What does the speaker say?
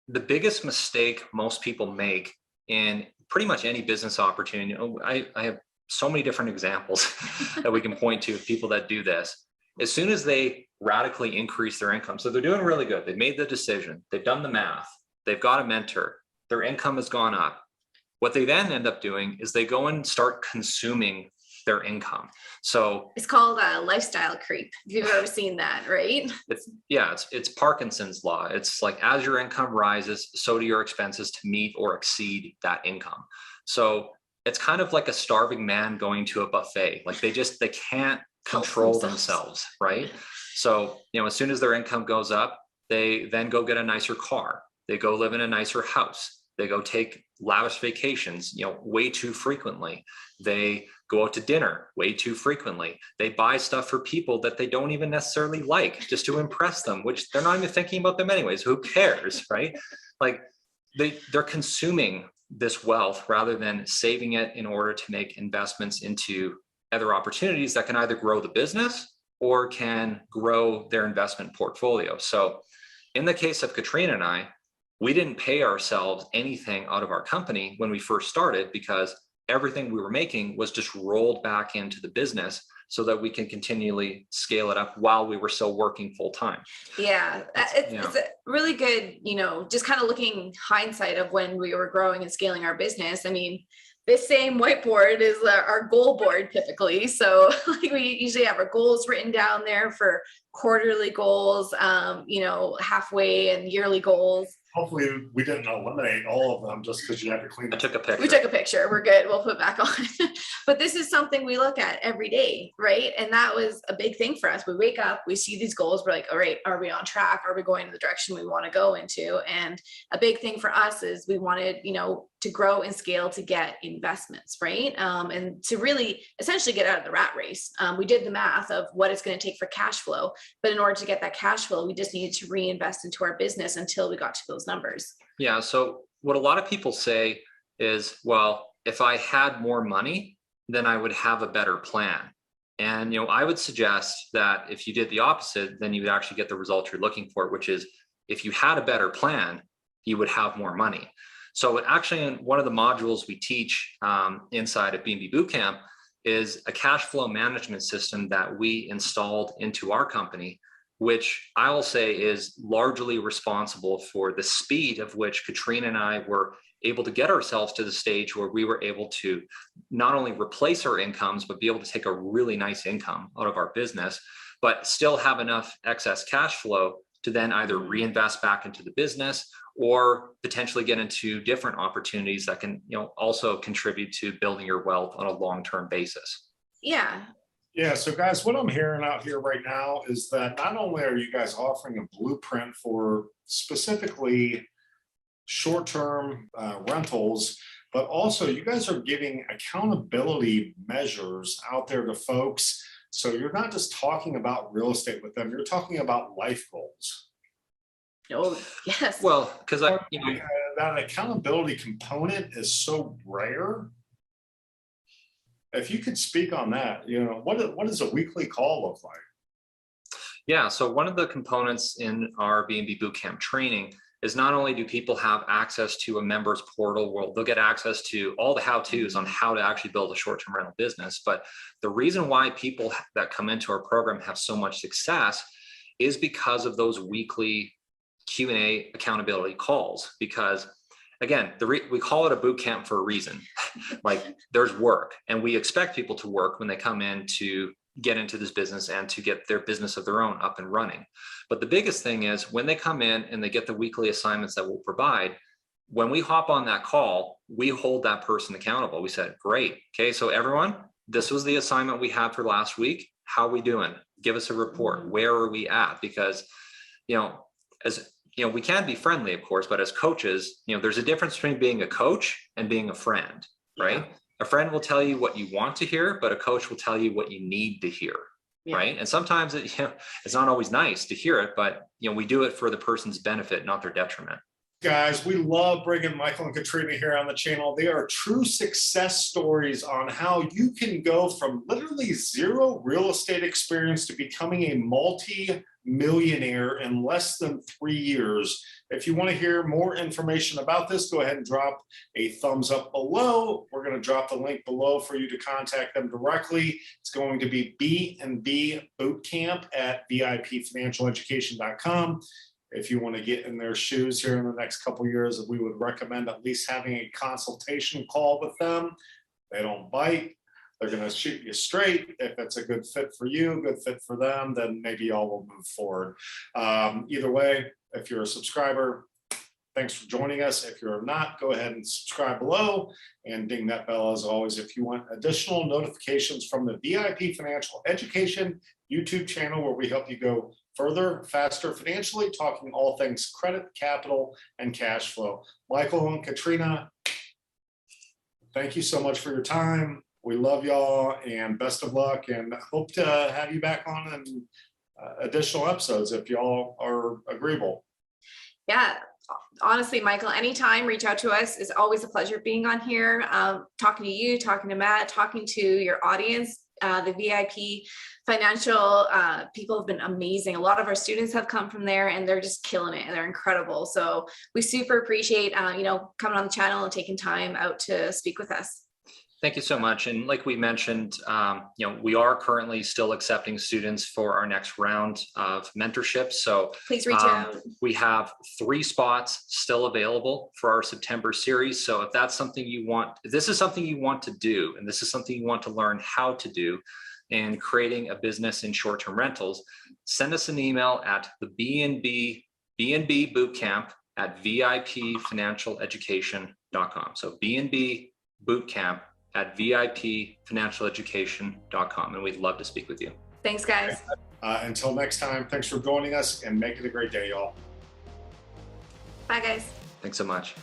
the biggest mistake most people make in pretty much any business opportunity, I have so many different examples that we can point to of people that do this. As soon as they radically increase their income, so they're doing really good, they've made the decision, they've done the math, they've got a mentor, their income has gone up. What they then end up doing is they go and start consuming their income. So it's called a lifestyle creep. If you've ever seen that, right? It's Parkinson's law. It's like, as your income rises, so do your expenses to meet or exceed that income. So it's kind of like a starving man going to a buffet. Like they can't control themselves, right? So, as soon as their income goes up, they then go get a nicer car. They go live in a nicer house. They go take lavish vacations, way too frequently. They go out to dinner way too frequently. They buy stuff for people that they don't even necessarily like, just to impress them, which they're not even thinking about them anyways. Who cares, right? Like they're consuming this wealth rather than saving it in order to make investments into other opportunities that can either grow the business or can grow their investment portfolio. So in the case of Katrina and I, we didn't pay ourselves anything out of our company when we first started, because everything we were making was just rolled back into the business so that we can continually scale it up while we were still working full time. Yeah, it's a really good, just kind of looking hindsight of when we were growing and scaling our business. I mean, this same whiteboard is our goal board typically. So like we usually have our goals written down there for quarterly goals, halfway and yearly goals. Hopefully we didn't eliminate all of them just because you had to clean. I took a picture. We took a picture. We're good. We'll put it back on. But this is something we look at every day, right? And that was a big thing for us. We wake up, we see these goals. We're like, all right, are we on track? Are we going in the direction we want to go into? And a big thing for us is we wanted, to grow and scale to get investments, right? And to really essentially get out of the rat race. We did the math of what it's going to take for cash flow. But in order to get that cash flow, we just needed to reinvest into our business until we got to those numbers. Yeah. So what a lot of people say is, well, if I had more money, then I would have a better plan. And, I would suggest that if you did the opposite, then you would actually get the results you're looking for, which is if you had a better plan, you would have more money. So actually, in one of the modules we teach inside of BNB Bootcamp is a cash flow management system that we installed into our company, which I will say is largely responsible for the speed of which Katrina and I were able to get ourselves to the stage where we were able to not only replace our incomes, but be able to take a really nice income out of our business, but still have enough excess cash flow to then either reinvest back into the business or potentially get into different opportunities that can, also contribute to building your wealth on a long-term basis. Yeah. Yeah. So guys, what I'm hearing out here right now is that not only are you guys offering a blueprint for specifically short-term rentals, but also you guys are giving accountability measures out there to folks. So you're not just talking about real estate with them, you're talking about life goals. Oh, yes. Well, because that accountability component is so rare. If you could speak on that, what does a weekly call look like? Yeah, so one of the components in our BNB Bootcamp training is not only do people have access to a members portal where they'll get access to all the how-tos on how to actually build a short-term rental business, but the reason why people that come into our program have so much success is because of those weekly Q&A accountability calls. Because again, we call it a boot camp for a reason. Like there's work, and we expect people to work when they come in to get into this business and to get their business of their own up and running. But the biggest thing is when they come in and they get the weekly assignments that we'll provide, when we hop on that call, we hold that person accountable. We said, great. Okay, so everyone, this was the assignment we had for last week. How are we doing? Give us a report. Where are we at? Because, we can be friendly, of course, but as coaches, there's a difference between being a coach and being a friend, right? Yeah. A friend will tell you what you want to hear, but a coach will tell you what you need to hear, right? And sometimes it's not always nice to hear it, but we do it for the person's benefit, not their detriment. Guys, we love bringing Michael and Katrina here on the channel. They are true success stories on how you can go from literally zero real estate experience to becoming a multi-millionaire in less than 3 years. If you want to hear more information about this, go ahead and drop a thumbs up below. We're going to drop the link below for you to contact them directly. It's going to be BNB Bootcamp at vipfinancialeducation.com. If you want to get in their shoes here in the next couple of years, we would recommend at least having a consultation call with them. They don't bite. They're going to shoot you straight. If it's a good fit for you, good fit for them, then maybe y'all will move forward. Either way, if you're a subscriber, thanks for joining us. If you're not, go ahead and subscribe below and ding that bell as always. If you want additional notifications from the VIP Financial Education YouTube channel, where we help you go further, faster financially, talking all things credit, capital, and cash flow. Michael and Katrina, thank you so much for your time. We love y'all and best of luck, and hope to have you back on in additional episodes if y'all are agreeable. Yeah, honestly, Michael, anytime, reach out to us. It's always a pleasure being on here, talking to you, talking to Matt, talking to your audience. The VIP financial people have been amazing. A lot of our students have come from there and they're just killing it and they're incredible. So we super appreciate, coming on the channel and taking time out to speak with us. Thank you so much. And like we mentioned, we are currently still accepting students for our next round of mentorship. So please reach out. We have 3 spots still available for our September series. So if that's something you want, if this is something you want to do, and this is something you want to learn how to do in creating a business in short-term rentals, send us an email at the BNB Bootcamp at vipfinancialeducation.com. So BNB Bootcamp at vipfinancialeducation.com, and we'd love to speak with you. Thanks, guys. Until next time, thanks for joining us and make it a great day, y'all. Bye, guys. Thanks so much.